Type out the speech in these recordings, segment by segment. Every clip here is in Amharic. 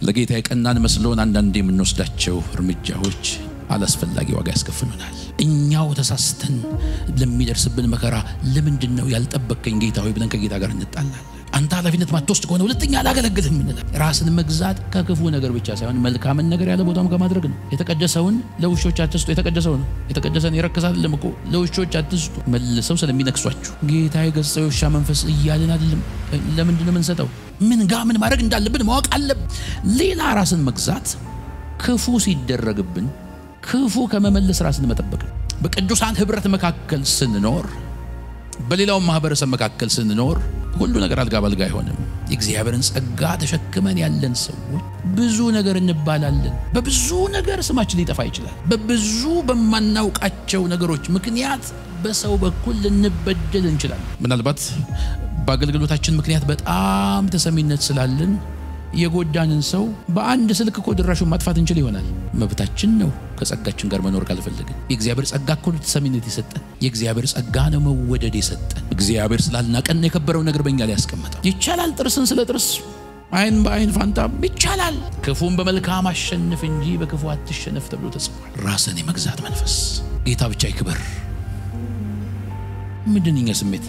ለጌታ የቀናን መስሎን አንዳንዴ የምንወስዳቸው እርምጃዎች አላስፈላጊ ዋጋ ያስከፍሉናል። እኛው ተሳስተን ለሚደርስብን መከራ ለምንድነው ያልጠበቀኝ ጌታ ሆይ ብለን ከጌታ ጋር እንጣላለን። አንተ ኃላፊነት ማትወስድ ከሆነ ሁለተኛ አላገለግልህም እንላለን። ራስን መግዛት ከክፉ ነገር ብቻ ሳይሆን መልካምን ነገር ያለ ቦታም ከማድረግ ነው። የተቀደሰውን ለውሾች አትስጡ። የተቀደሰን ይረክሳል ለምቆ ለውሾች አትስጡ መልሰው ስለሚነክሷችሁ ጌታ የገጸው ሻ መንፈስ እያልን አይደለም። ለምንድነው የምንሰጠው? ምን ማድረግ እንዳለብን ማወቅ አለብን። ሌላ ራስን መግዛት ክፉ ሲደረግብን ክፉ ከመመለስ ራስን መጠበቅ። በቅዱሳን ህብረት መካከል ስንኖር በሌላው ማህበረሰብ መካከል ስንኖር ሁሉ ነገር አልጋ ባልጋ አይሆንም። የእግዚአብሔርን ጸጋ ተሸክመን ያለን ሰዎች ብዙ ነገር እንባላለን። በብዙ ነገር ስማችን ሊጠፋ ይችላል። በብዙ በማናውቃቸው ነገሮች ምክንያት በሰው በኩል ልንበደል እንችላለን። ምናልባት በአገልግሎታችን ምክንያት በጣም ተሰሚነት ስላለን የጎዳንን ሰው በአንድ ስልክ እኮ ድራሹን ማጥፋት እንችል ይሆናል። መብታችን ነው ከጸጋችን ጋር መኖር ካልፈለግን። የእግዚአብሔር ጸጋ እኮ ተሰሚነት ይሰጠን። የእግዚአብሔር ጸጋ ነው መወደድ ይሰጠን። እግዚአብሔር ስላልናቀን የከበረው ነገር በእኛ ላይ ያስቀመጠው። ይቻላል ጥርስን ስለ ጥርስ አይን በአይን ፋንታ ይቻላል። ክፉን በመልካም አሸንፍ እንጂ በክፉ አትሸነፍ ተብሎ ተጽፏል። ራስን የመግዛት መንፈስ ጌታ ብቻ ይክበር። ምንድነኛ ስሜት?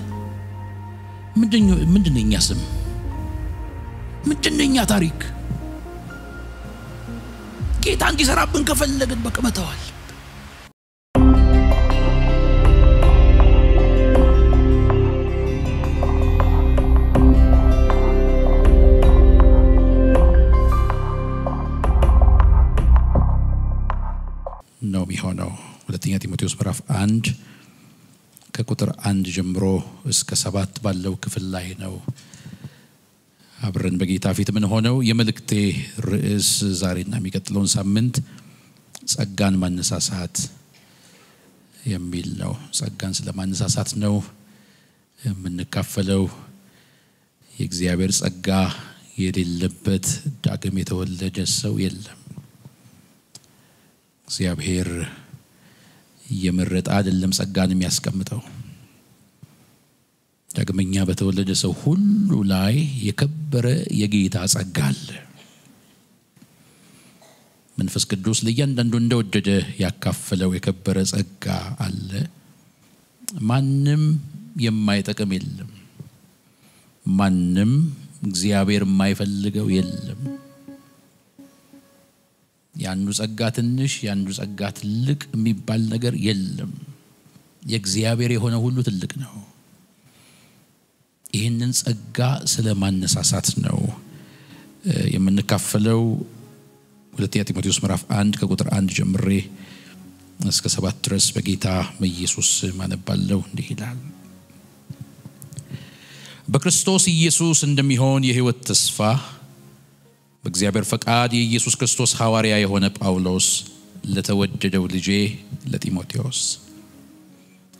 ምንድነኛ ስም? ምንድነኛ ታሪክ? ጌታ እንዲሰራብን ከፈለግን በቀመተዋል። ነው የሚሆነው። ሁለተኛ ጢሞቴዎስ ምዕራፍ 1 ከቁጥር 1 ጀምሮ እስከ 7 ባለው ክፍል ላይ ነው አብረን በጌታ ፊት ምን ሆነው። የመልእክቴ ርዕስ ዛሬና የሚቀጥለውን ሳምንት ጸጋን ማነሳሳት የሚል ነው። ጸጋን ስለማነሳሳት ነው የምንካፈለው። የእግዚአብሔር ጸጋ የሌለበት ዳግም የተወለደ ሰው የለም። እግዚአብሔር የመረጠ አይደለም ጸጋን የሚያስቀምጠው። ዳግመኛ በተወለደ ሰው ሁሉ ላይ የከበረ የጌታ ጸጋ አለ። መንፈስ ቅዱስ ለእያንዳንዱ እንደወደደ ያካፈለው የከበረ ጸጋ አለ። ማንም የማይጠቅም የለም። ማንም እግዚአብሔር የማይፈልገው የለም። ያንዱ ጸጋ ትንሽ ያንዱ ጸጋ ትልቅ የሚባል ነገር የለም። የእግዚአብሔር የሆነ ሁሉ ትልቅ ነው። ይህንን ጸጋ ስለማነሳሳት ነው የምንካፈለው። ሁለተኛ ጢሞቴዎስ ምዕራፍ 1 ከቁጥር 1 ጀምሬ እስከ 7 ድረስ በጌታ በኢየሱስ ማነባለው። እንዲህ ይላል። በክርስቶስ ኢየሱስ እንደሚሆን የሕይወት ተስፋ በእግዚአብሔር ፈቃድ የኢየሱስ ክርስቶስ ሐዋርያ የሆነ ጳውሎስ ለተወደደው ልጄ ለጢሞቴዎስ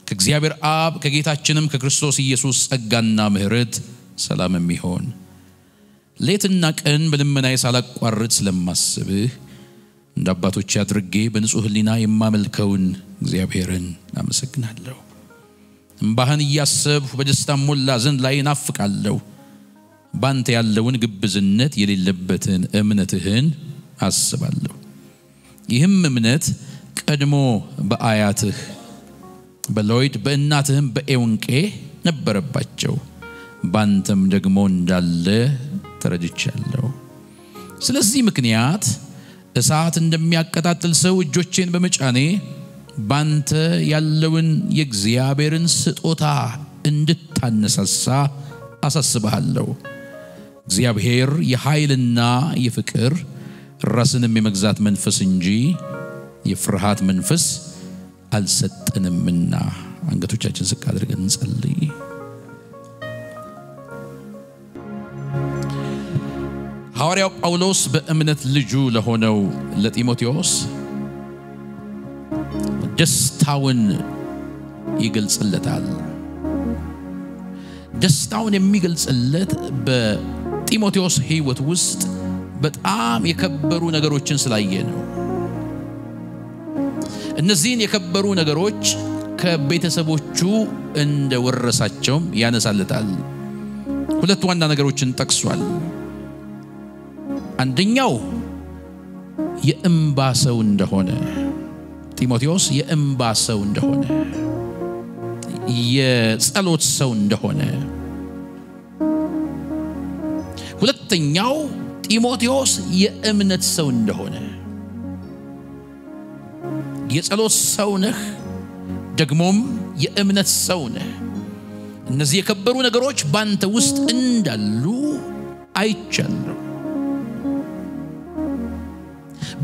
ከእግዚአብሔር አብ ከጌታችንም ከክርስቶስ ኢየሱስ ጸጋና ምሕረት ሰላም የሚሆን ሌትና ቀን በልመናዬ ሳላቋርጥ ስለማስብህ እንደ አባቶቼ አድርጌ በንጹህ ሕሊና የማመልከውን እግዚአብሔርን አመሰግናለሁ። እምባህን እያሰብሁ በደስታ ሞላ ዘንድ ላይ እናፍቃለሁ። ባንተ ያለውን ግብዝነት የሌለበትን እምነትህን አስባለሁ። ይህም እምነት ቀድሞ በአያትህ በሎይድ በእናትህም በኤውንቄ ነበረባቸው፣ ባንተም ደግሞ እንዳለ ተረድቻለሁ። ስለዚህ ምክንያት እሳት እንደሚያቀጣጥል ሰው እጆቼን በመጫኔ ባንተ ያለውን የእግዚአብሔርን ስጦታ እንድታነሳሳ አሳስብሃለሁ። እግዚአብሔር የኃይልና የፍቅር ራስንም የመግዛት መንፈስ እንጂ የፍርሃት መንፈስ አልሰጠንምና። አንገቶቻችን ዝቅ አድርገን እንጸልይ። ሐዋርያው ጳውሎስ በእምነት ልጁ ለሆነው ለጢሞቴዎስ ደስታውን ይገልጽለታል። ደስታውን የሚገልጽለት በጢሞቴዎስ ሕይወት ውስጥ በጣም የከበሩ ነገሮችን ስላየ ነው። እነዚህን የከበሩ ነገሮች ከቤተሰቦቹ እንደወረሳቸውም ያነሳለታል። ሁለት ዋና ነገሮችን ጠቅሷል። አንደኛው የእንባ ሰው እንደሆነ ጢሞቴዎስ የእንባ ሰው እንደሆነ የጸሎት ሰው እንደሆነ ሁለተኛው ጢሞቴዎስ የእምነት ሰው እንደሆነ የጸሎት ሰው ነህ ደግሞም የእምነት ሰው ነህ እነዚህ የከበሩ ነገሮች ባንተ ውስጥ እንዳሉ አይቻለሁ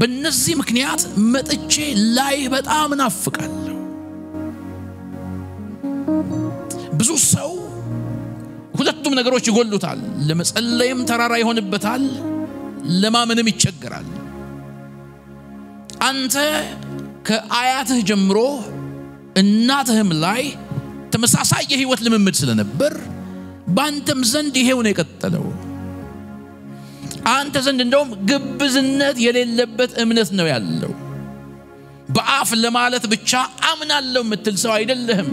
በእነዚህ ምክንያት መጥቼ ላይ በጣም ናፍቃለሁ ብዙ ሰው ሁለቱም ነገሮች ይጎሉታል ለመጸለይም ተራራ ይሆንበታል ለማመንም ይቸገራል አንተ ከአያትህ ጀምሮ እናትህም ላይ ተመሳሳይ የህይወት ልምምድ ስለነበር ባንተም ዘንድ ይሄው ነው የቀጠለው አንተ ዘንድ እንደውም ግብዝነት የሌለበት እምነት ነው ያለው በአፍ ለማለት ብቻ አምናለሁ የምትል ሰው አይደለህም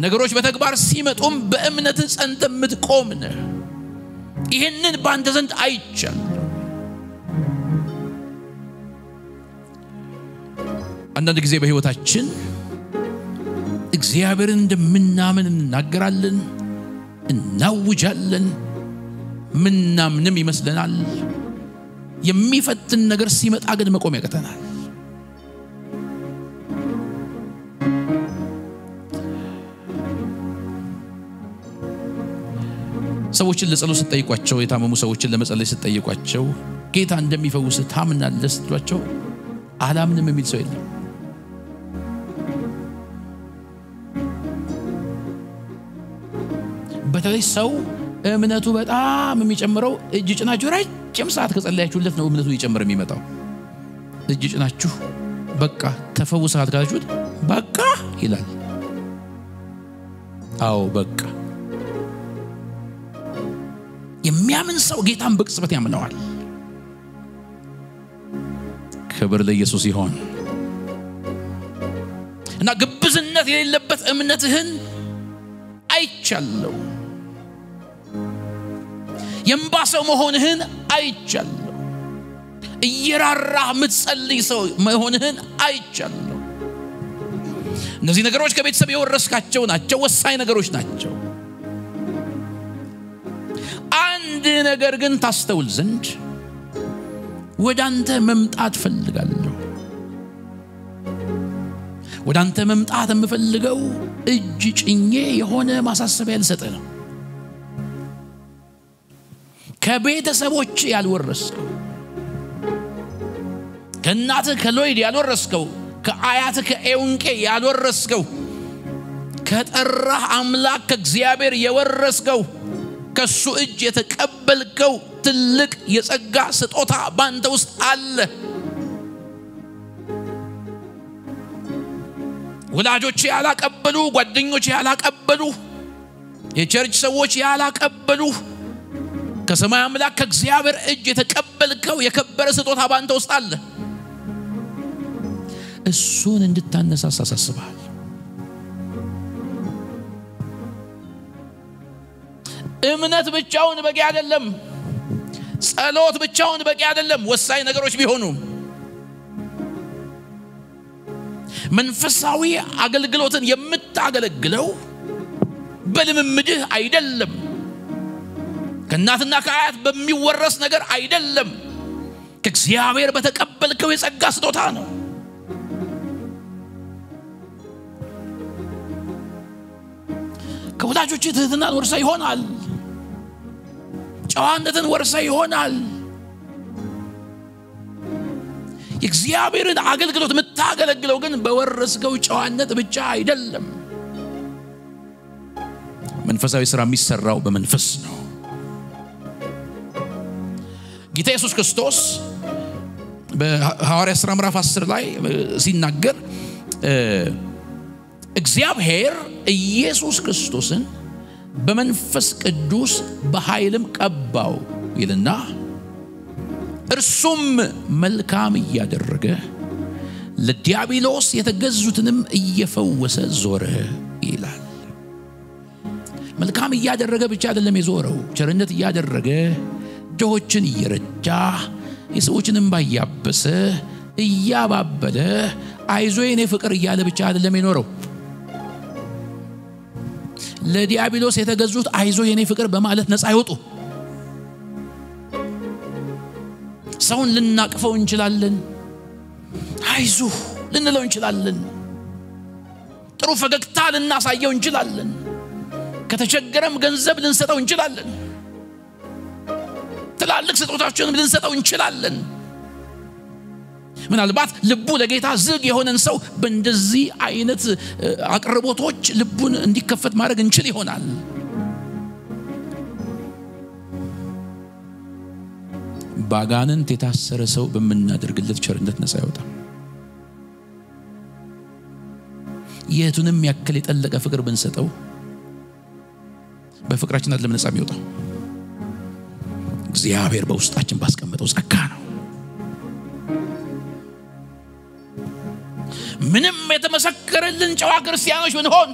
ነገሮች በተግባር ሲመጡም በእምነት ጸንተ የምትቆም ነህ ይሄንን ባንተ ዘንድ አይቻለሁ አንዳንድ ጊዜ በህይወታችን እግዚአብሔርን እንደምናምን እናገራለን እናውጃለን ምናምንም ይመስለናል የሚፈትን ነገር ሲመጣ ግን መቆም ያቀተናል ሰዎችን ለጸሎት ስትጠይቋቸው የታመሙ ሰዎችን ለመጸለይ ስትጠይቋቸው ጌታ እንደሚፈውስ ታምናለህ ስትሏቸው አላምንም የሚል ሰው የለም በተለይ ሰው እምነቱ በጣም የሚጨምረው እጅ ጭናችሁ ረጅም ሰዓት ከጸለያችሁለት ነው እምነቱ ይጨምር የሚመጣው እጅ ጭናችሁ በቃ ተፈውሰሃል ካላችሁት በቃ ይላል አዎ በቃ የሚያምን ሰው ጌታን በቅጽበት ያምነዋል ክብር ለኢየሱስ ይሁን እና ግብዝነት የሌለበት እምነትህን አይቻለሁ የምባሰው መሆንህን አይቻለሁ እየራራህ ምትጸልይ ሰው መሆንህን አይቻለሁ እነዚህ ነገሮች ከቤተሰብ የወረስካቸው ናቸው ወሳኝ ነገሮች ናቸው አንድ ነገር ግን ታስተውል ዘንድ ወዳንተ መምጣት ፈልጋለሁ ወዳንተ መምጣት የምፈልገው እጅ ጭኜ የሆነ ማሳሰቢያ ልሰጥ ነው ከቤተሰቦች ያልወረስከው ከእናትህ ከሎይድ ያልወረስከው ከአያትህ ከኤውንቄ ያልወረስከው ከጠራህ አምላክ ከእግዚአብሔር የወረስከው ከሱ እጅ የተቀበልከው ትልቅ የጸጋ ስጦታ ባንተ ውስጥ አለ ወላጆች ያላቀበሉ ጓደኞች ያላቀበሉ የቸርች ሰዎች ያላቀበሉ ከሰማይ አምላክ ከእግዚአብሔር እጅ የተቀበልከው የከበረ ስጦታ ባንተ ውስጥ አለ እሱን እንድታነሳሳ አሳስባለሁ እምነት ብቻውን በቂ አይደለም ጸሎት ብቻውን በቂ አይደለም ወሳኝ ነገሮች ቢሆኑም መንፈሳዊ አገልግሎትን የምታገለግለው በልምምድህ አይደለም ከእናትና ከአያት በሚወረስ ነገር አይደለም ከእግዚአብሔር በተቀበልከው የጸጋ ስጦታ ነው ከወላጆች ትህትናን ወርሳ ይሆናል ጨዋነትን ወርሳ ይሆናል የእግዚአብሔርን አገልግሎት የምታገለግለው ግን በወረስከው ጨዋነት ብቻ አይደለም መንፈሳዊ ሥራ የሚሰራው በመንፈስ ነው ጌታ ኢየሱስ ክርስቶስ በሐዋርያት ሥራ ምዕራፍ 10 ላይ ሲናገር እግዚአብሔር ኢየሱስ ክርስቶስን በመንፈስ ቅዱስ በኃይልም ቀባው ይልና እርሱም መልካም እያደረገ ለዲያብሎስ የተገዙትንም እየፈወሰ ዞረ ይላል መልካም እያደረገ ብቻ አይደለም የዞረው ቸርነት እያደረገ ድሆችን እየረዳ የሰዎችን እንባ እያበሰ እያባበለ አይዞ የኔ ፍቅር እያለ ብቻ አይደለም የኖረው። ለዲያብሎስ የተገዙት አይዞ የኔ ፍቅር በማለት ነፃ አይወጡ። ሰውን ልናቅፈው እንችላለን፣ አይዞ ልንለው እንችላለን፣ ጥሩ ፈገግታ ልናሳየው እንችላለን፣ ከተቸገረም ገንዘብ ልንሰጠው እንችላለን፣ ትላልቅ ስጦታዎችንም ልንሰጠው እንችላለን። ምናልባት ልቡ ለጌታ ዝግ የሆነን ሰው በእንደዚህ አይነት አቅርቦቶች ልቡን እንዲከፈት ማድረግ እንችል ይሆናል። ባጋንንት የታሰረ ሰው በመናደርግለት ቸርነት ነፃ አይወጣም። የቱንም ያክል የጠለቀ ፍቅር ብንሰጠው በፍቅራችን አይደለም ነፃ የሚወጣው፣ እግዚአብሔር በውስጣችን ባስቀመጠው ጸጋ ነው። ምንም የተመሰከረልን ጨዋ ክርስቲያኖች ብንሆን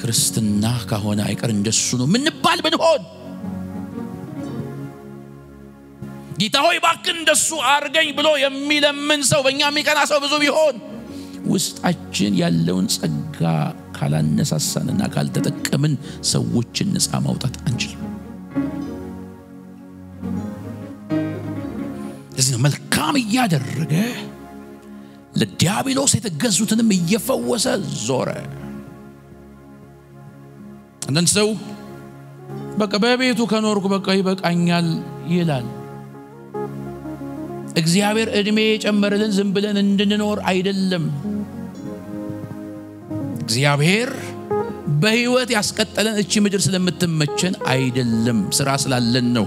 ክርስትና ከሆነ አይቀር እንደሱ ነው ምንባል ብንሆን ጌታ ሆይ እባክህ እንደሱ አርገኝ ብሎ የሚለምን ሰው በእኛ የሚቀና ሰው ብዙ ቢሆን ውስጣችን ያለውን ጸጋ ካላነሳሳንና ካልተጠቀምን ሰዎችን ነፃ ማውጣት አንችልም። ለዚህ ነው መልካም እያደረገ ለዲያብሎስ የተገዙትንም እየፈወሰ ዞረ። አንዳንድ ሰው በቃ በቤቱ ከኖርኩ በቃ ይበቃኛል ይላል። እግዚአብሔር እድሜ የጨመረልን ዝም ብለን እንድንኖር አይደለም። እግዚአብሔር በህይወት ያስቀጠለን እቺ ምድር ስለምትመቸን አይደለም፣ ስራ ስላለን ነው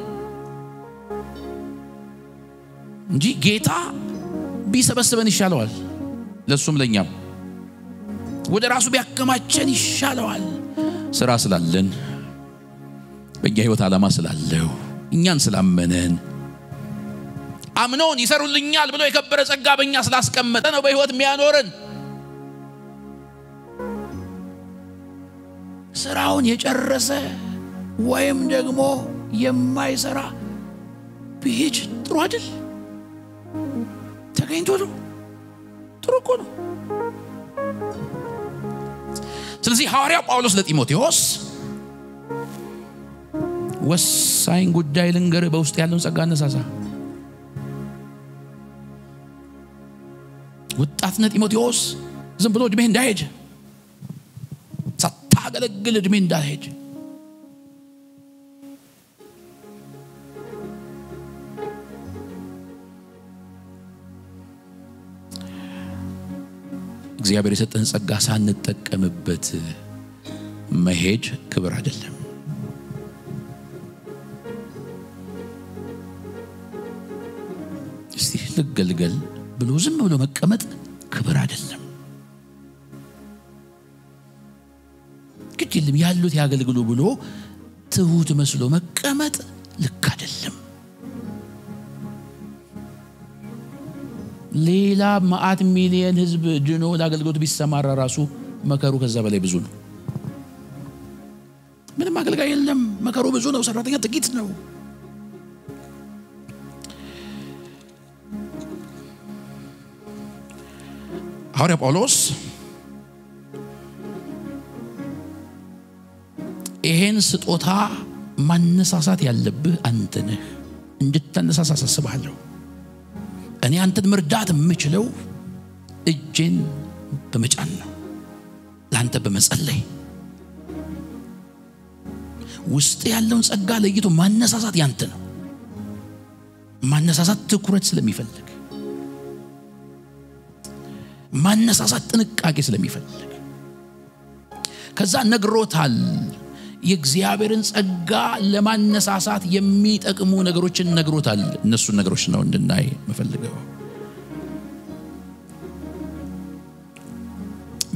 እንጂ ጌታ ቢሰበስበን ይሻለዋል፣ ለሱም ለኛም ወደ ራሱ ቢያከማቸን ይሻለዋል። ስራ ስላለን በእኛ ህይወት ዓላማ ስላለው እኛን ስላመነን አምኖን ይሰሩልኛል ብሎ የከበረ ጸጋ በእኛ ስላስቀመጠ ነው በህይወት የሚያኖረን። ስራውን የጨረሰ ወይም ደግሞ የማይሰራ ቢሄድ ጥሩ አይደል? ተገኝቶ ነው ጥሩ እኮ ነው። ስለዚህ ሐዋርያው ጳውሎስ ለጢሞቴዎስ ወሳኝ ጉዳይ ልንገር፣ በውስጥ ያለውን ጸጋ አነሳሳ። ወጣትነት ጢሞቴዎስ ዝም ብሎ እድሜ እንዳይሄድ፣ ሳታገለግል እድሜ እንዳይሄድ እግዚአብሔር የሰጠን ጸጋ ሳንጠቀምበት መሄድ ክብር አይደለም። እስቲ ልገልገል ብሎ ዝም ብሎ መቀመጥ ክብር አይደለም። ግድልም ያሉት ያገልግሉ ብሎ ትሁት መስሎ መቀመጥ ልክ አይደለም። ሌላ ማአት ሚሊየን ህዝብ ድኖ ለአገልግሎት ቢሰማራ ራሱ መከሩ ከዛ በላይ ብዙ ነው። ምንም አገልጋይ የለም፣ መከሩ ብዙ ነው፣ ሰራተኛ ጥቂት ነው። ሐዋርያ ጳውሎስ ይሄን ስጦታ ማነሳሳት ያለብህ አንተ ነህ፣ እንድትነሳሳ አሳስብሃለሁ። እኔ አንተን መርዳት የምችለው እጄን በመጫን ነው፣ ለአንተ በመጸለይ ውስጥ ያለውን ጸጋ ለይቶ ማነሳሳት ያንተ ነው። ማነሳሳት ትኩረት ስለሚፈልግ፣ ማነሳሳት ጥንቃቄ ስለሚፈልግ ከዛ ነግሮታል። የእግዚአብሔርን ጸጋ ለማነሳሳት የሚጠቅሙ ነገሮችን ነግሮታል። እነሱ ነገሮች ነው እንድናይ መፈልገው።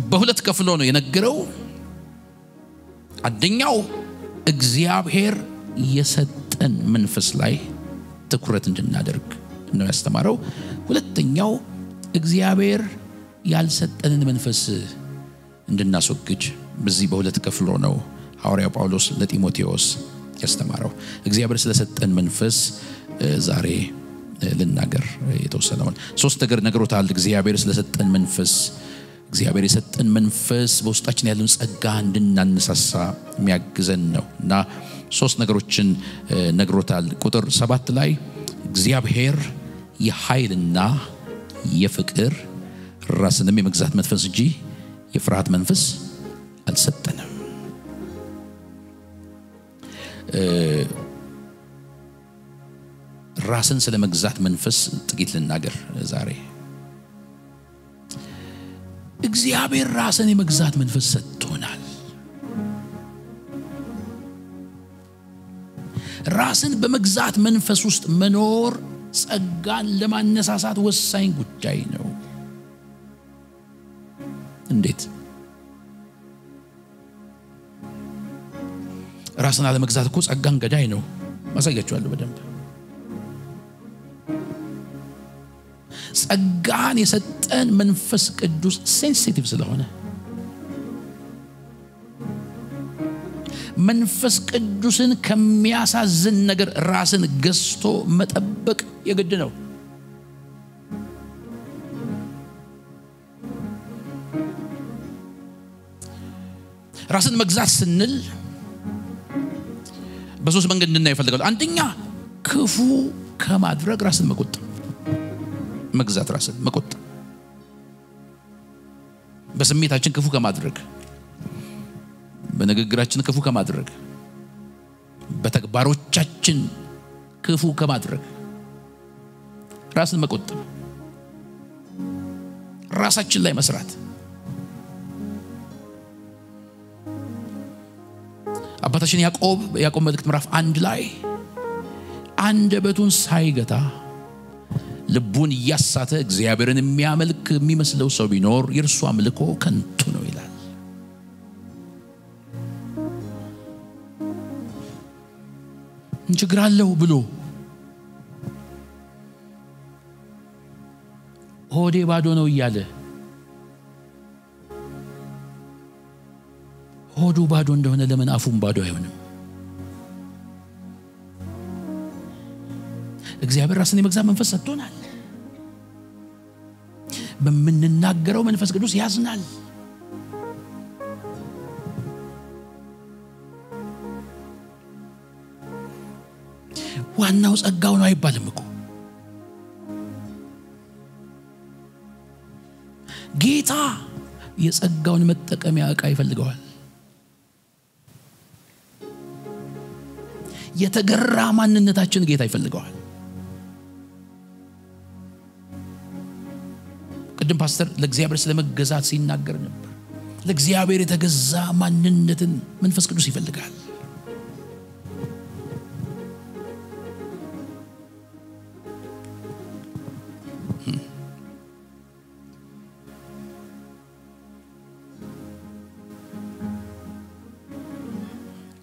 በሁለት ከፍሎ ነው የነገረው። አንደኛው እግዚአብሔር የሰጠን መንፈስ ላይ ትኩረት እንድናደርግ ነው ያስተማረው። ሁለተኛው እግዚአብሔር ያልሰጠንን መንፈስ እንድናስወግድ በዚህ በሁለት ከፍሎ ነው ሐዋርያው ጳውሎስ ለጢሞቴዎስ ያስተማረው። እግዚአብሔር ስለሰጠን መንፈስ ዛሬ ልናገር የተወሰነውን 3 ነገር ነግሮታል። እግዚአብሔር ስለሰጠን መንፈስ እግዚአብሔር የሰጠን መንፈስ በውስጣችን ያለውን ጸጋ እንድናነሳሳ የሚያግዘን ነውና 3 ነገሮችን ነግሮታል። ቁጥር 7 ላይ እግዚአብሔር የኃይልና የፍቅር ራስንም የመግዛት መንፈስ እንጂ የፍርሃት መንፈስ አልሰጠንም። ራስን ስለመግዛት መንፈስ ጥቂት ልናገር ዛሬ። እግዚአብሔር ራስን የመግዛት መንፈስ ሰጥቶናል። ራስን በመግዛት መንፈስ ውስጥ መኖር ጸጋን ለማነሳሳት ወሳኝ ጉዳይ ነው። እንዴት? ራስን አለመግዛት እኮ ጸጋን ገዳይ ነው። ማሳያችኋለሁ በደንብ። ጸጋን የሰጠን መንፈስ ቅዱስ ሴንሲቲቭ ስለሆነ መንፈስ ቅዱስን ከሚያሳዝን ነገር ራስን ገዝቶ መጠበቅ የግድ ነው። ራስን መግዛት ስንል በሶስት መንገድ እንድናይ ይፈልጋል። አንደኛ ክፉ ከማድረግ ራስን መቆጠብ፣ መግዛት ራስን መቆጠብ። በስሜታችን ክፉ ከማድረግ፣ በንግግራችን ክፉ ከማድረግ፣ በተግባሮቻችን ክፉ ከማድረግ ራስን መቆጠብ፣ ራሳችን ላይ መስራት። አባታችን ያዕቆብ መልእክት ምዕራፍ 1 ላይ አንደበቱን ሳይገታ ልቡን ያሳተ እግዚአብሔርን የሚያመልክ የሚመስለው ሰው ቢኖር የእርሱ አምልኮ ከንቱ ነው ይላል። እንችግራለሁ ብሎ ሆዴ ባዶ ነው እያለ ሆዱ ባዶ እንደሆነ ለምን አፉም ባዶ አይሆንም? እግዚአብሔር ራስን የመግዛት መንፈስ ሰጥቶናል። በምንናገረው መንፈስ ቅዱስ ያዝናል። ዋናው ጸጋው ነው አይባልም እኮ። ጌታ የጸጋውን መጠቀሚያ ዕቃ ይፈልገዋል። የተገራ ማንነታችን ጌታ ይፈልገዋል። ቅድም ፓስተር ለእግዚአብሔር ስለመገዛት ሲናገር ነበር። ለእግዚአብሔር የተገዛ ማንነትን መንፈስ ቅዱስ ይፈልጋል።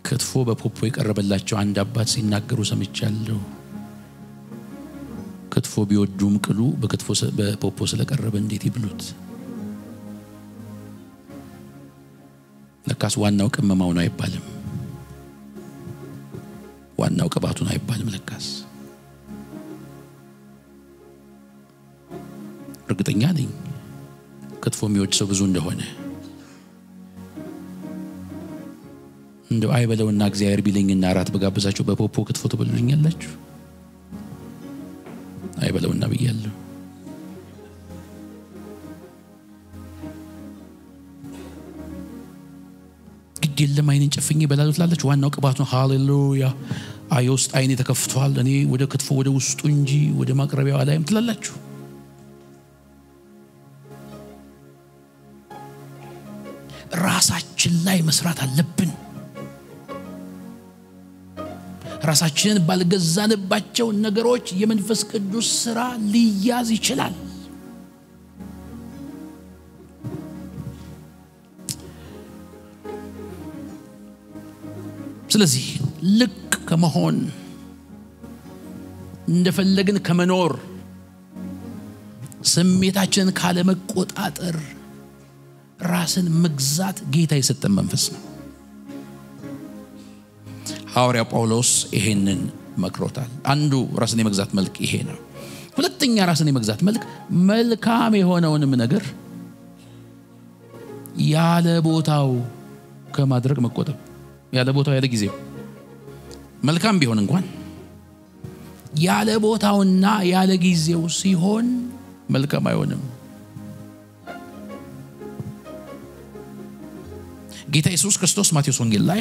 ክትፎ በፖፖ የቀረበላቸው አንድ አባት ሲናገሩ ሰምቻለሁ። ክትፎ ቢወዱም ቅሉ በፖፖ ስለቀረበ እንዴት ይብሉት? ለካስ ዋናው ቅመማው ነው አይባልም። ዋናው ቅባቱ ነው አይባልም። ለካስ እርግጠኛ ነኝ ክትፎ የሚወድ ሰው ብዙ እንደሆነ። እንደው አይበለውና እግዚአብሔር ቢለኝና አራት በጋብዛችሁ በፖፖ ክትፎ ትበሉልኛላችሁ? አይበለውና ብያለሁ። ግድ የለም አይኔን ጨፍኜ በላሉ ትላለች። ዋናው ቅባት ነው። ሃሌሉያ። አየውስጥ አይኔ ተከፍቷል። እኔ ወደ ክትፎ ወደ ውስጡ እንጂ ወደ ማቅረቢያው አላይም ትላላችሁ። ራሳችን ላይ መስራት አለብን። ራሳችንን ባልገዛንባቸው ነገሮች የመንፈስ ቅዱስ ሥራ ሊያዝ ይችላል። ስለዚህ ልክ ከመሆን እንደፈለግን ከመኖር ስሜታችንን ካለመቆጣጠር ራስን መግዛት ጌታ የሰጠን መንፈስ ነው። ሐዋርያው ጳውሎስ ይሄንን መክሮታል። አንዱ ራስን የመግዛት መልክ ይሄ ነው። ሁለተኛ ራስን የመግዛት መልክ መልካም የሆነውንም ነገር ያለ ቦታው ከማድረግ መቆጠብ። ያለ ቦታው ያለ ጊዜው መልካም ቢሆን እንኳን ያለ ቦታውና ያለ ጊዜው ሲሆን መልካም አይሆንም። ጌታ ኢየሱስ ክርስቶስ ማቴዎስ ወንጌል ላይ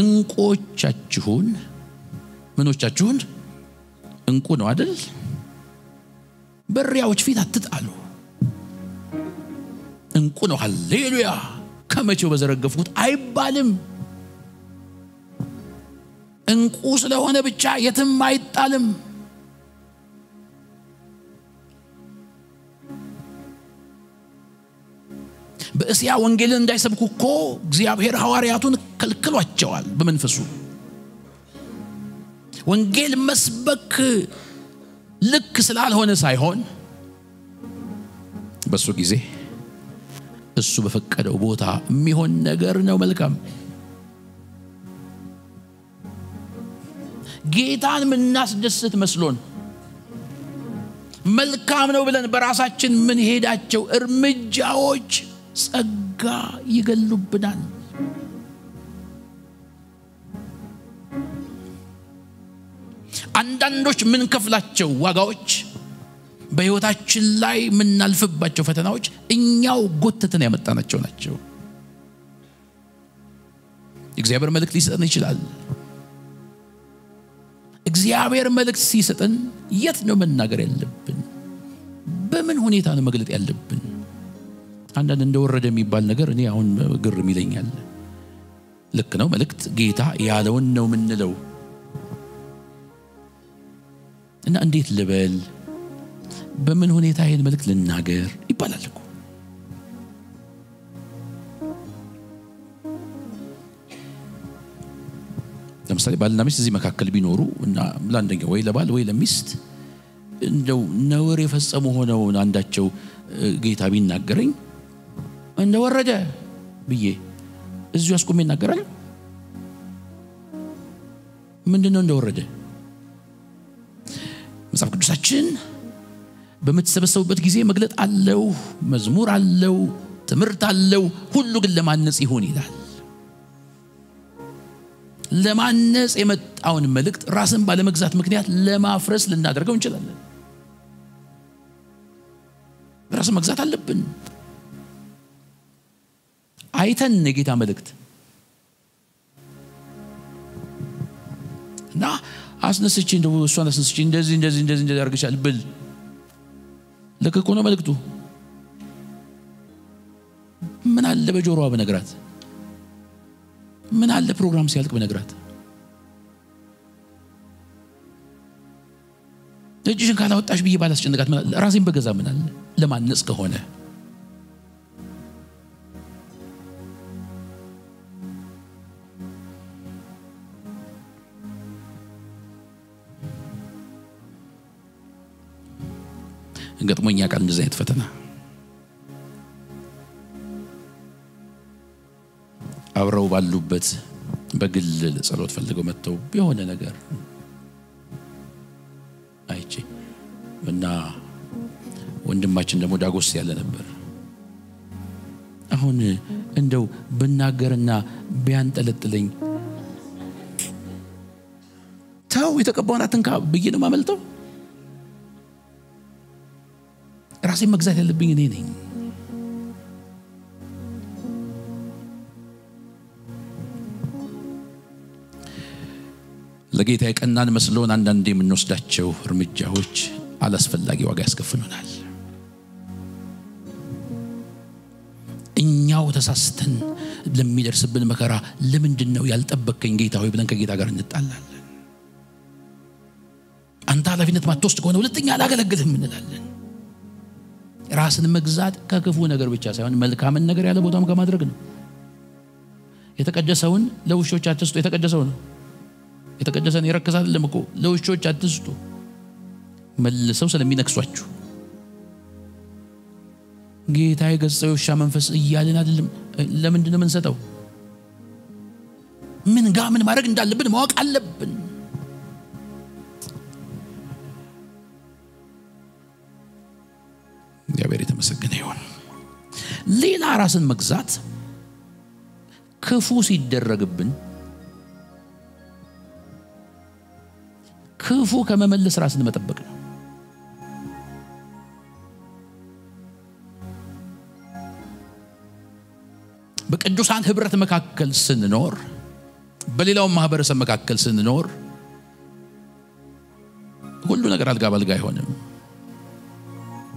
እንቆቻችሁን ምኖቻችሁን እንቁ ነው አይደል? በሪያዎች ፊት አትጣሉ። እንቁ ነው ሃሌሉያ ከመቼው በዘረገፉት አይባልም። እንቁ ስለሆነ ብቻ የትም አይጣልም። በእስያ ወንጌልን እንዳይሰብኩ እኮ እግዚአብሔር ሐዋርያቱን ከልክሏቸዋል በመንፈሱ። ወንጌል መስበክ ልክ ስላልሆነ ሳይሆን በሱ ጊዜ እሱ በፈቀደው ቦታ የሚሆን ነገር ነው መልካም። ጌታን ምናስደስት መስሎን መልካም ነው ብለን በራሳችን ምን ሄዳቸው እርምጃዎች ጸጋ ይገሉብናል። አንዳንዶች ምን ከፍላቸው ዋጋዎች በህይወታችን ላይ ምን እናልፍባቸው ፈተናዎች እኛው ጎተተን ያመጣናቸው ናቸው። እግዚአብሔር መልእክት ሊሰጠን ይችላል። እግዚአብሔር መልእክት ሲሰጠን የት ነው መናገር ያለብን? በምን ሁኔታ ነው መግለጥ ያለብን? አንዳንድ እንደወረደ የሚባል ነገር እኔ አሁን ግርም ይለኛል። ልክ ነው መልእክት ጌታ ያለውን ነው ምንለው እና እንዴት ልበል በምን ሁኔታ ይሄን መልእክት ልናገር ይባላል እኮ። ለምሳሌ ባልና ሚስት እዚህ መካከል ቢኖሩ እና ለአንደኛው ወይ ለባል ወይ ለሚስት እንደው ነውር የፈጸሙ ሆነው አንዳቸው ጌታ ቢናገረኝ እንደወረደ ብዬ እዚሁ አስቆሜ እናገራለሁ። ምንድነው እንደወረደ? መጽሐፍ ቅዱሳችን በመተሰበሰቡበት ጊዜ መግለጥ አለው፣ መዝሙር አለው፣ ትምህርት አለው፣ ሁሉ ግን ለማነጽ ይሆን ይላል። ለማነጽ የመጣውን መልእክት ራስን ባለመግዛት ምክንያት ለማፍረስ ልናደርገው እንችላለን። ራስን መግዛት አለብን። አይተን የጌታ መልእክት እና አስነስቼ እንደው እሷን አስነስቼ እንደዚህ አርግሻል ብል ለከ እኮ ነው መልእክቱ። ምን አለ በጆሮዋ በነግራት? ምን አለ ፕሮግራም ሲያልቅ በነግራት? እጅሽን ካላወጣሽ ብዬ ባላስጨንቃት ራሴን በገዛ ምን አለ ለማነጽ ከሆነ ገጥሞኛ ቃል እንደዛ አይነት ፈተና አብረው ባሉበት በግል ጸሎት ፈልገው መጥተው የሆነ ነገር አይቼ እና ወንድማችን ደግሞ ዳጎስ ያለ ነበር። አሁን እንደው ብናገርና ቢያንጠለጥለኝ ታው የተቀባውን አትንካ ብዬ ነው ማመልጠው። ራሴን መግዛት ያለብኝ እኔ ነኝ። ለጌታ የቀናን መስሎን አንዳንዴ የምንወስዳቸው እርምጃዎች አላስፈላጊ ዋጋ ያስከፍሉናል። እኛው ተሳስተን ለሚደርስብን መከራ ለምንድነው ያልጠበቀኝ ጌታ ሆይ ብለን ከጌታ ጋር እንጣላለን። አንተ ኃላፊነት ማትወስድ ከሆነ ሁለተኛ አላገለግልህም እንላለን። ራስን መግዛት ከክፉ ነገር ብቻ ሳይሆን መልካምን ነገር ያለ ቦታም ከማድረግ ነው። የተቀደሰውን ለውሾች አትስጡ። የተቀደሰው ነው የተቀደሰን ይረክሳል አይደለም እኮ። ለውሾች አትስጡ መልሰው ስለሚነክሷችሁ። ጌታ የገጸው ሻ መንፈስ እያልን አይደለም። ለምንድነው የምንሰጠው? ምን ጋር ምን ማድረግ እንዳለብን ማወቅ አለብን። እግዚአብሔር የተመሰገነ ይሁን። ሌላ ራስን መግዛት ክፉ ሲደረግብን ክፉ ከመመለስ ራስን መጠበቅ ነው። በቅዱሳን ህብረት መካከል ስንኖር በሌላው ማህበረሰብ መካከል ስንኖር ሁሉ ነገር አልጋ ባልጋ አይሆንም።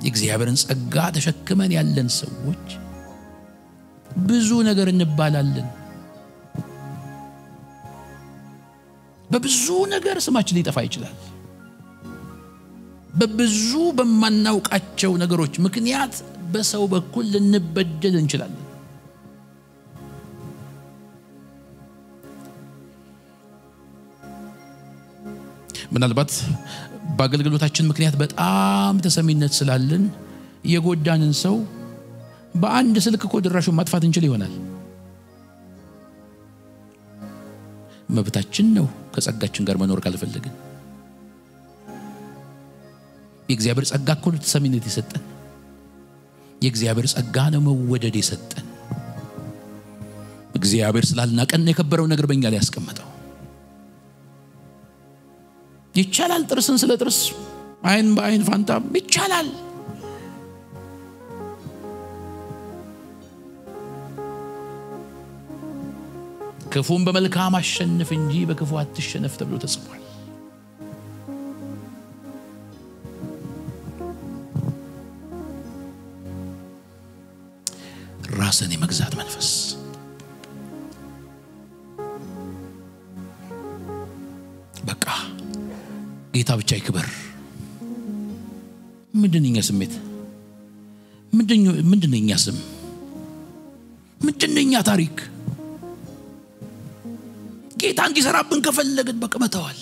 የእግዚአብሔርን ጸጋ ተሸክመን ያለን ሰዎች ብዙ ነገር እንባላለን። በብዙ ነገር ስማችን ሊጠፋ ይችላል። በብዙ በማናውቃቸው ነገሮች ምክንያት በሰው በኩል ልንበደል እንችላለን። ምናልባት በአገልግሎታችን ምክንያት በጣም ተሰሚነት ስላለን የጎዳንን ሰው በአንድ ስልክ እኮ ድራሹን ማጥፋት እንችል ይሆናል። መብታችን ነው ከጸጋችን ጋር መኖር ካልፈለግን። የእግዚአብሔር ጸጋ እኮ ነው ተሰሚነት የሰጠን። የእግዚአብሔር ጸጋ ነው መወደድ የሰጠን። እግዚአብሔር ስላልናቀን የከበረው ነገር በእኛ ላይ ያስቀመጠው። ይቻላል ጥርስን ስለ ጥርስ አይን በአይን ፋንታ ይቻላል። ክፉን በመልካም አሸንፍ እንጂ በክፉ አትሸነፍ ተብሎ ተጽፏል። ራስን የመግዛት መንፈስ በቃ ጌታ ብቻ ይክበር። ምንድነኛ ስሜት? ምንድነኛ ስም? ምንድነኛ ታሪክ? ጌታ እንዲሰራብን ከፈለግን በቃ መተዋል።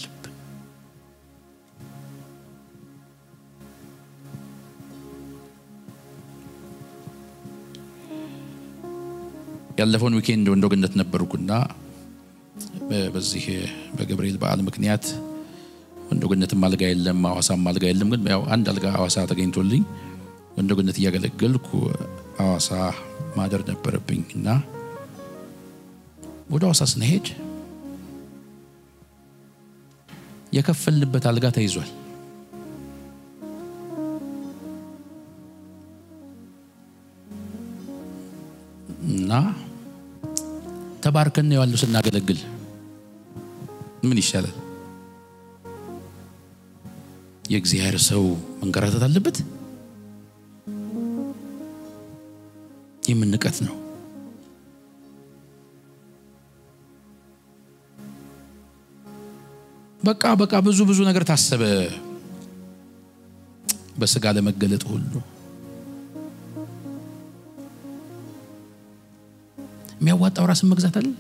ያለፈውን ዊኬንድ ወንዶገነት ነበርኩና በዚህ በገብርኤል በዓል ምክንያት ወንዶገነትም አልጋ የለም፣ ሐዋሳም አልጋ የለም። ግን ያው አንድ አልጋ ሐዋሳ ተገኝቶልኝ ወንዶገነት እያገለገልኩ ሐዋሳ ማደር ነበረብኝና ወደ ሐዋሳ ስንሄድ የከፈልንበት አልጋ ተይዟል። እና ተባርከን ነው ያለው ስናገለግል ምን ይሻላል? የእግዚአብሔር ሰው መንገራተት አለበት? የምንቀት ነው። በቃ ብዙ ነገር ታሰበ በስጋ ለመገለጥ ሁሉ። የሚያዋጣው ራስን መግዛት አይደል?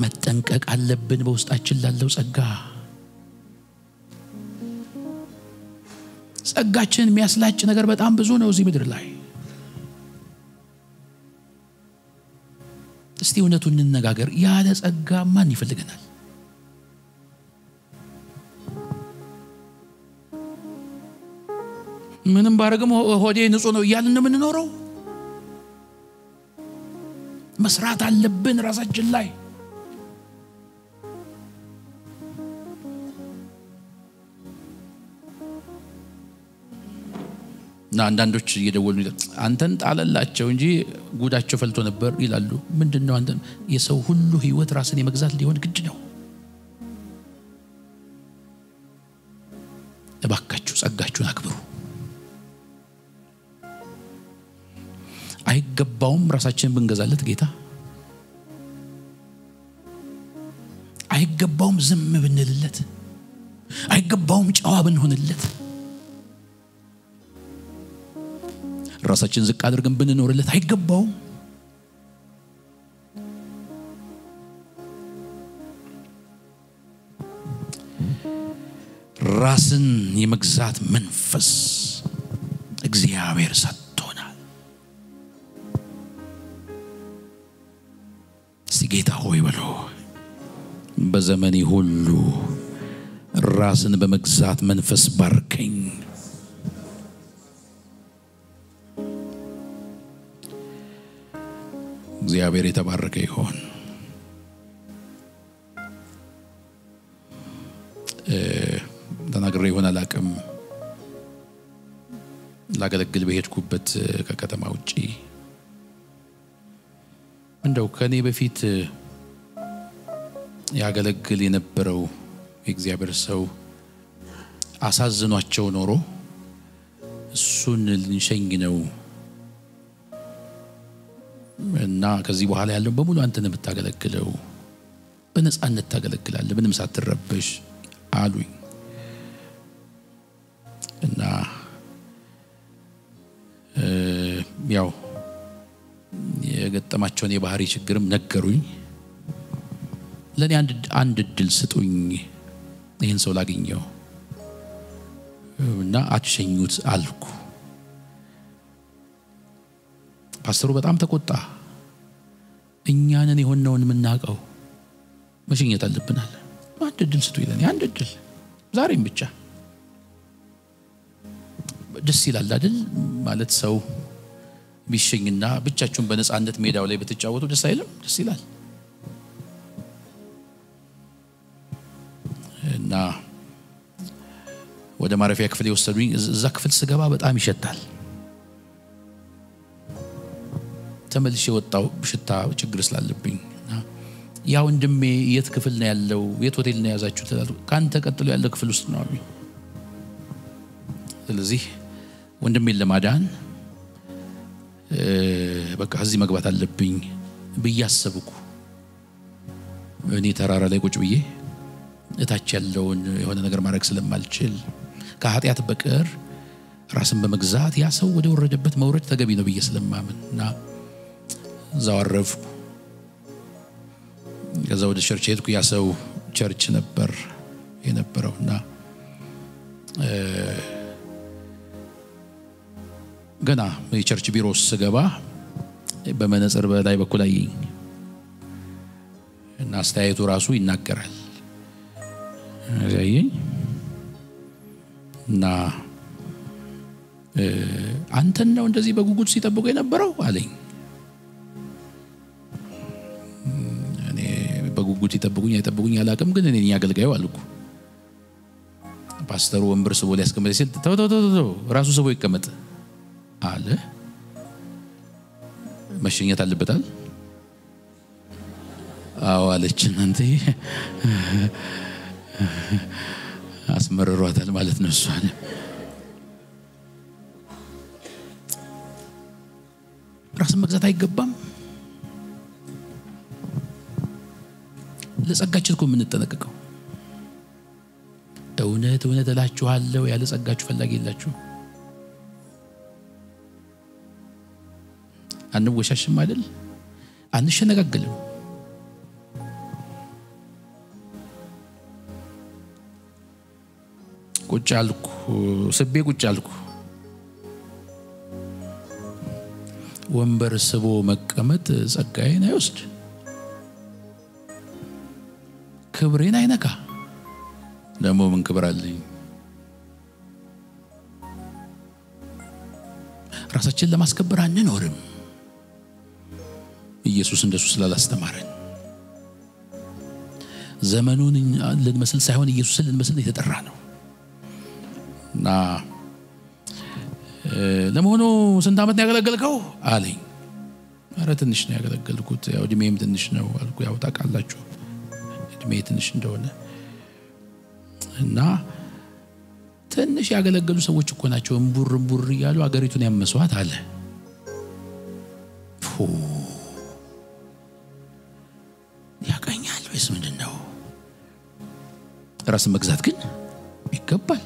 መጠንቀቅ አለብን በውስጣችን ላለው ጸጋ። ጸጋችን የሚያስላጭ ነገር በጣም ብዙ ነው እዚህ ምድር ላይ። እስቲ እውነቱን እንነጋገር። ያለ ጸጋ ማን ይፈልገናል? ምንም ባረግም ሆዴ ንጹህ ነው እያልን ነው የምንኖረው። መስራት አለብን ራሳችን ላይ። እና አንዳንዶች እየደወሉ አንተን ጣለላቸው እንጂ ጉዳቸው ፈልቶ ነበር ይላሉ። ምንድነው አንተ? የሰው ሁሉ ህይወት ራስን የመግዛት ሊሆን ግድ ነው። እባካችሁ ጸጋችሁን አክብሩ። አይገባውም ራሳችንን ብንገዛለት ጌታ። አይገባውም ዝም ብንልለት። አይገባውም ጨዋ ብንሆንለት። ራሳችን ዝቅ አድርገን ብንኖርለት አይገባውም። ራስን የመግዛት መንፈስ እግዚአብሔር ሰጥቶናል። በዘመኔ ሁሉ ራስን በመግዛት መንፈስ ባርከኝ። እግዚአብሔር የተባረከ ይሁን። ተናግሬ ይሆናል አላቅም ላገለግል በሄድኩበት ከከተማ ውጪ እንደው ከኔ በፊት ያገለግል የነበረው የእግዚአብሔር ሰው አሳዝኗቸው ኖሮ እሱን ልንሸኝ ነው እና ከዚህ በኋላ ያለው በሙሉ አንተ ነህ የምታገለግለው፣ በነጻነት ታገለግላለህ ምንም ሳትረበሽ አሉኝ። እና ያው የገጠማቸውን የባህሪ ችግርም ነገሩኝ። ለኔ አንድ እድል ስጡኝ ይሄን ሰው ላገኘው እና አትሸኙት አልኩ። ፓስተሩ በጣም ተቆጣ። እኛንን የሆነውን ምናቀው መሸኘት አለብናል። አንድ እድል ስጡኝ ለኔ አንድ እድል ዛሬም ብቻ። ደስ ይላል አይደል? ማለት ሰው ቢሸኝና ብቻችሁን በነጻነት ሜዳው ላይ በተጫወቱ ደስ አይልም? ደስ ይላል። እና ወደ ማረፊያ ክፍል የወሰዱኝ። እዛ ክፍል ስገባ በጣም ይሸታል። ተመልሼ ወጣው ሽታ ችግር ስላለብኝ ያ ወንድሜ የት ክፍል ነው ያለው? የት ሆቴል ነው ያዛችሁት? ካንተ ቀጥሎ ያለው ክፍል ውስጥ ነው አሉኝ። ስለዚህ ወንድሜን ለማዳን በቃ እዚህ መግባት አለብኝ ብዬ አሰብኩ። እኔ ተራራ ላይ ቁጭ ብዬ እታች ያለውን የሆነ ነገር ማድረግ ስለማልችል ከኃጢአት በቀር ራስን በመግዛት ያ ሰው ወደ ወረደበት መውረድ ተገቢ ነው ብዬ ስለማምንና እዛው አረፍኩ። ከዛ ወደ ቸርች ሄድኩ። ያ ሰው ቸርች ነበር የነበረውና ገና የቸርች ቢሮ ስገባ በመነጽር በላይ በኩል አየኝ እና አስተያየቱ ራሱ ይናገራል። አየኝ እና አንተን ነው እንደዚህ በጉጉት ሲጠብቁ የነበረው አለኝ። እኔ በጉጉት ይጠብቁኝ አላቅም፣ ግን እኔ አገልጋዩ አልኩ። ፓስተሩ ወንበር ስቦ ሊያስቀምጥ ሲል ተው ራሱ ስቦ ይቀመጥ አለ። መሸኘት አለበታል? አዎ አለች። እናንተ አስመረሯታል ማለት ነው። እሷን ራስን መግዛት አይገባም። ለጸጋችሁ እኮ የምንጠነቀቀው እውነት እላችኋለሁ ያለ ጸጋችሁ ፈላጊ የላችሁ። አንወሻሽም አይደል? አንሸነጋገልም። ቁጭ አልኩ፣ ስቤ ቁጭ አልኩ። ወንበር ስቦ መቀመጥ ጸጋዬን አይወስድ፣ ክብሬን አይነካ። ደግሞ ምን ክብር አለኝ? ራሳችንን ለማስከበር አንኖርም። ኢየሱስ እንደሱ ስላላስተማረን ዘመኑን ልንመስል ሳይሆን ኢየሱስን ልንመስል የተጠራ ነው። እና ለመሆኑ ስንት ዓመት ነው ያገለገልከው አለኝ። ኧረ ትንሽ ነው ያገለገልኩት፣ ያው እድሜም ትንሽ ነው አልኩ። ያው ታውቃላችሁ እድሜ ትንሽ እንደሆነ እና ትንሽ ያገለገሉ ሰዎች እኮ ናቸው እምቡር እያሉ አገሪቱን ያመሷት አለ። ያቀኛል ወይስ ምንድነው? ራስን መግዛት ግን ይገባል።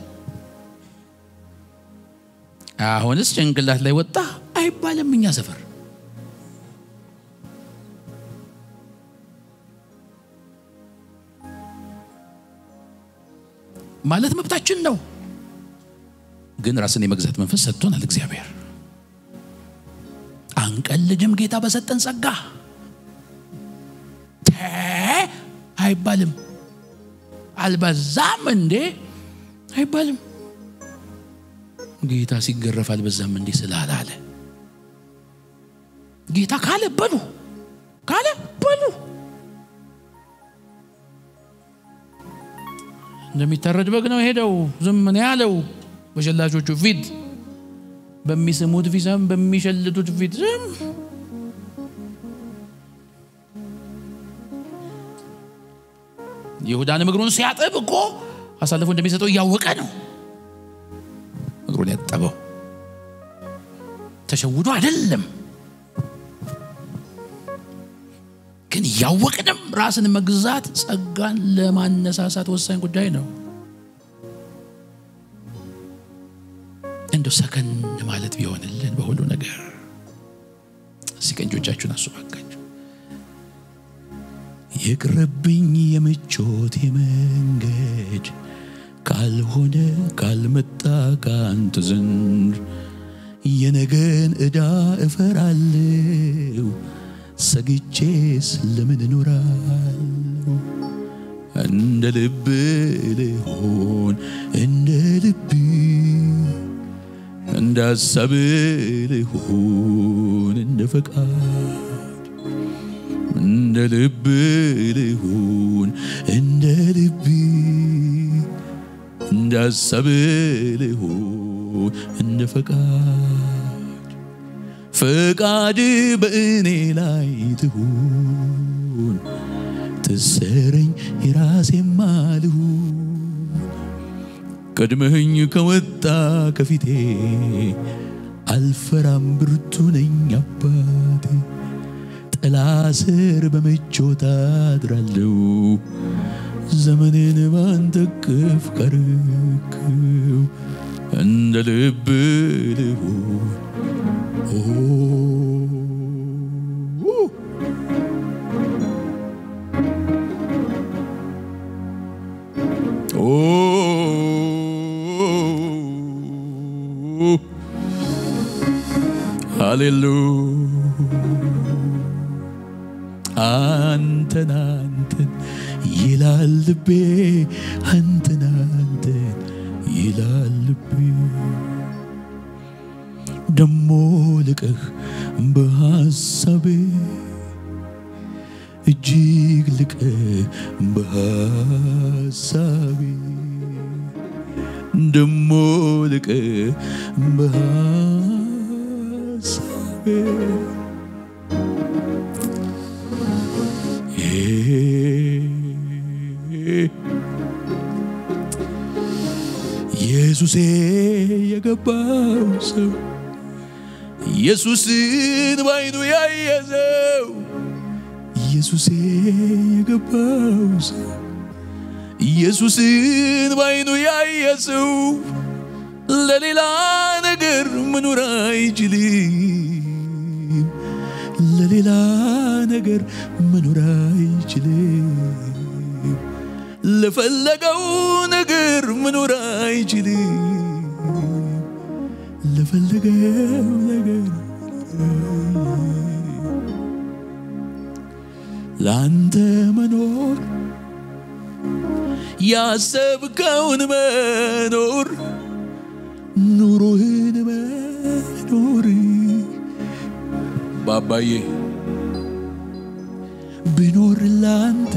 አሁንስ ጭንቅላት ላይ ወጣ አይባልም። እኛ ሰፈር ማለት መብታችን ነው። ግን ራስን የመግዛት መንፈስ ሰጥቶናል እግዚአብሔር። አንቀልድም ጌታ በሰጠን ጸጋ አይባልም። አልበዛም እንዴ አይባልም ጌታ ሲገረፍ አልበዛም እንዴ ስላላለ ጌታ ካለ በሉ እንደሚታረድ በግ ነው ሄደው ዝም ምን ያለው በሸላቾቹ ፊት በሚስሙት ፊትም በሚሸልቱት ፊት ዝም ይሁዳን እግሩን ሲያጠብ እኮ አሳልፎ እንደሚሰጠው ያወቀ ነው እግሩን ያጠበው ተሸውዶ አይደለም ግን ያወቀንም ራስን መግዛት ጸጋን ለማነሳሳት ወሳኝ ጉዳይ ነው እንደው ሰከን ማለት ቢሆንልን በሁሉ ነገር ሲቀንጆቻችሁን አስባካችሁ ይቅርብኝ የምቾት መንገድ ካልሆነ ካልመጣ ካንተ ዘንድ የነገን ዕዳ እፈራለሁ ሰግቼስ ለምን እኖራለሁ እንደ ልብ ልሆን እንደ ልብ እንደ ሐሳብ ልሆን እንደ ፈቃድ እንደ ልብ ልሆን እንደ ልብ እንደ ሐሳብ ልሆን እንደ ፈቃድ በእኔ ላይ ትሁን ትሰረኝ የራሴም አልሁን ቀድመኝ ከወጣ ከፊቴ አልፈራም ብርቱ ነኝ አባቴ ጥላ ስር በምቾት አድራለሁ ዘመኔን ባንተ እቅፍ ቀርክው እንደ ልብ ልሁን Hallelujah አንተን ይላል ልቤ አንተን ይላል ልቤ ደሞ ልቀህ በሐሳቤ እጅግ ልቀህ በሐሳቤ ደሞ ልቀህ በሐሳቤ ኢየሱስ የገባው ሰው ኢየሱስን ባይኑ ያየዘው ኢየሱስ የገባው ሰው ኢየሱስን ባይኑ ያየዘው ለሌላ ነገር መኖር አይችልም ለሌላ ነገር መኖር አይችልም ለፈለገው ነገር መኖር አይችልም ለፈለገው ነገር ላንተ መኖር ያሰብከውን መኖር ኑሮህን መኖር ባባዬ ብኖር ላንተ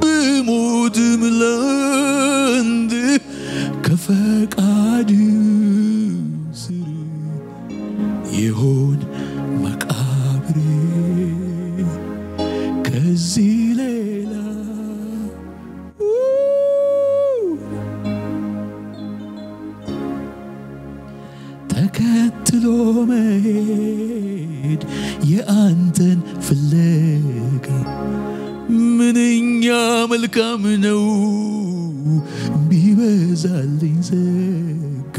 ብሞትም ላንተ ከፈቃድ ስር ይሆን መቃብሬ ከዚህ ሌላ ተከትሎ መሄድ የአንተን ፍለጋ ምንኛ መልካም ነው ቢበዛልኝ ጸጋ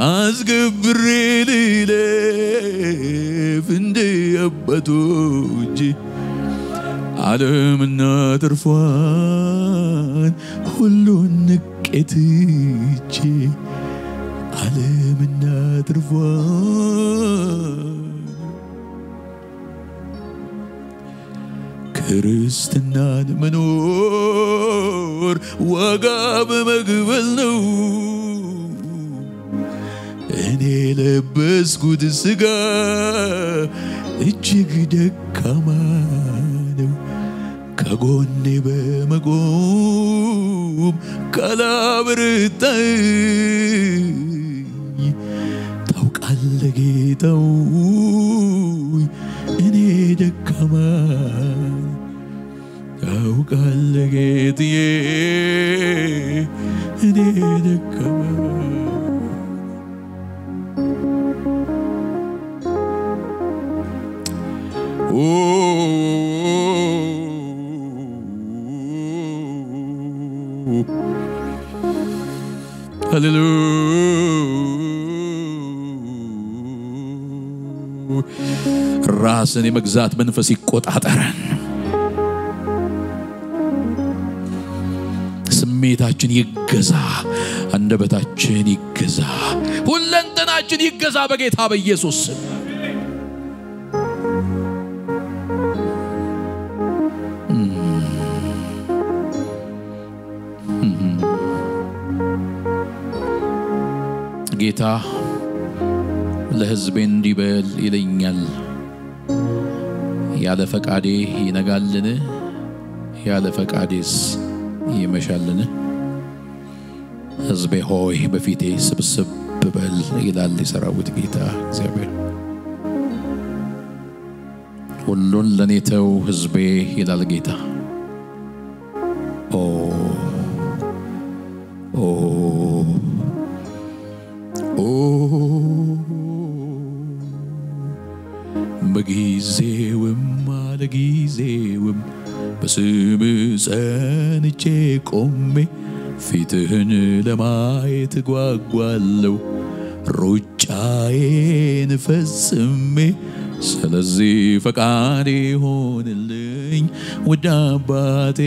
አስገብሬ ልለፍ እንደ አባቶቼ ዓለምና ትርፏን ሁሉን ንቄ ትቼ ዓለምና ትርፏን ክርስትናን መኖር ዋጋ በመክፈል ነው እኔ ለበስኩት ሥጋ እጅግ ደካማ ነው ከጎኔ በመቆም ካላበረታኝ ታውቃለህ ጌታው እኔ ደካማ ታውቃለህ ጌታዬ እኔ ደካማ ራስን የመግዛት መንፈስ ይቆጣጠረን ስሜታችን ይገዛ አንደበታችን ይገዛ ሁለንተናችን ይገዛ በጌታ በኢየሱስ ስም ጌታ ለሕዝቤ እንዲበል ይለኛል ያለ ፈቃዴ ይነጋልን ያለ ፈቃዴስ ይመሻልን ሕዝቤ ሆይ በፊቴ ስብስብ በል ይላል የሰራዊት ጌታ እግዚአብሔር ሁሉን ለኔ ተው ሕዝቤ ይላል ጌታ በጊዜውም አለጊዜውም በስም ጸንቼ ቆሜ ፊትህን ለማየት ጓጓለሁ ሩጫዬን ፈጽሜ ስለዚህ ፈቃዴ ሆንልኝ ውድ አባቴ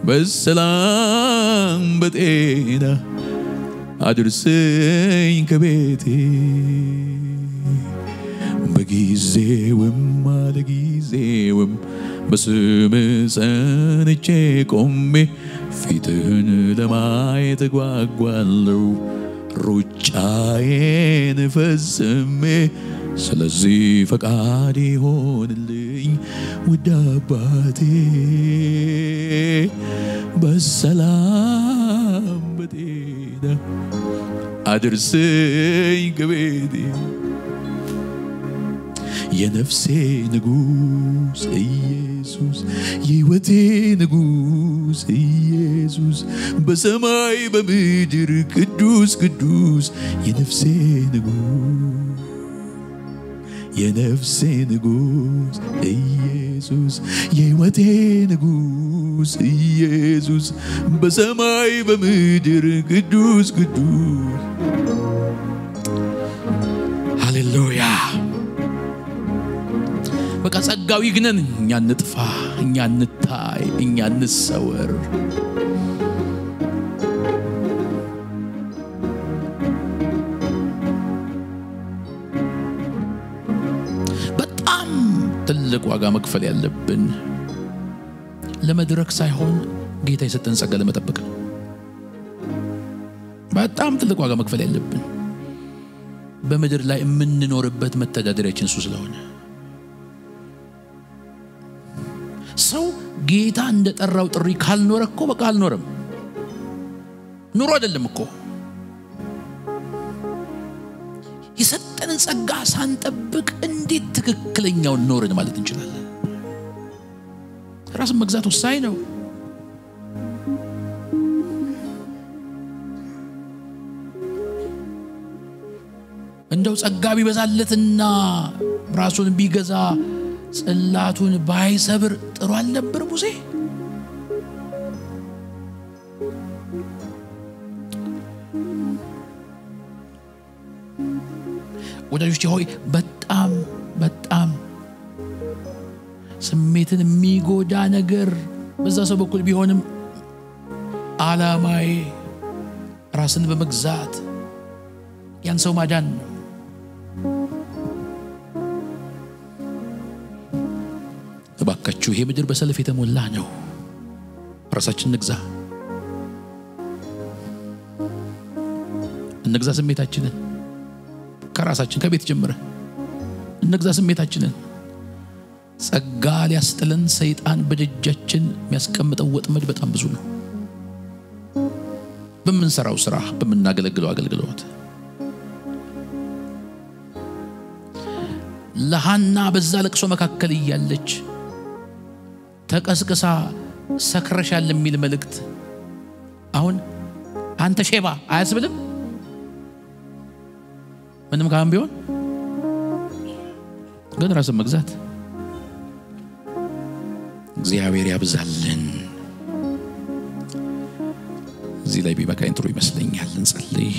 በሰላም በጤና አድርሰኝ ከቤቴ በጊዜውም አለጊዜውም በስም ጸንቼ ቆሜ ፊትህን ለማየት ጓጓለሁ ሩጫዬን ፈጽሜ ስለዚህ ፈቃዴ ሆንልኝ ውድ አባቴ በሰላም በጤና አድርሰኝ ከቤቴ የነፍሴ ንጉስ ኢየሱስ የሕይወቴ ንጉስ ኢየሱስ በሰማይ በምድር ቅዱስ ቅዱስ የነፍሴ ንጉስ ኢየሱስ የሕይወቴ ንጉስ ኢየሱስ በሰማይ በምድር ቅዱስ ቅዱስ ሃሌሉያ በቃ ጸጋው ይግነን እኛ እንጥፋ እኛ እንታይ እኛ እንሰወር በጣም ትልቅ ዋጋ መክፈል ያለብን ለመድረክ ሳይሆን ጌታ የሰጠን ጸጋ ለመጠበቅ ነው በጣም ትልቅ ዋጋ መክፈል ያለብን በመድር ላይ የምንኖርበት መተዳደሪያችን እሱ ስለሆነ ሰው ጌታ እንደጠራው ጥሪ ካልኖረ እኮ በቃ አልኖረም ኑሮ አይደለም እኮ የሰጠንን ጸጋ ሳንጠብቅ እንዴት ትክክለኛው ኖርን ማለት እንችላለን ራስን መግዛት ወሳኝ ነው እንደው ጸጋ ቢበዛለትና ራሱን ቢገዛ ጽላቱን ባይሰብር ጥሩ አልነበር ሙሴ ወዳጆቼ ሆይ በጣም ስሜትን የሚጎዳ ነገር በዛ ሰው በኩል ቢሆንም ዓላማዬ ራስን በመግዛት ያን ሰው ማዳን ነው እባካችሁ ይሄ ምድር በሰልፍ የተሞላ ነው። ራሳችንን እንግዛ ስሜታችንን ከራሳችን ከቤት ጀምረን እንግዛ ስሜታችንን። ጸጋ ሊያስጥለን ሰይጣን በደጃችን የሚያስቀምጠው ወጥመድ በጣም ብዙ ነው። በምንሰራው ስራ፣ በምናገለግለው አገልግሎት ለሃና በዛ ለቅሶ መካከል እያለች ተቀስቅሳ ሰክረሻል የሚል መልእክት አሁን አንተ ሼባ አያስብልም? ምንም ካም ቢሆን ግን ራስን መግዛት እግዚአብሔር ያብዛልን። እዚህ ላይ ቢበቃኝ ጥሩ ይመስለኛል። እንጸልይ።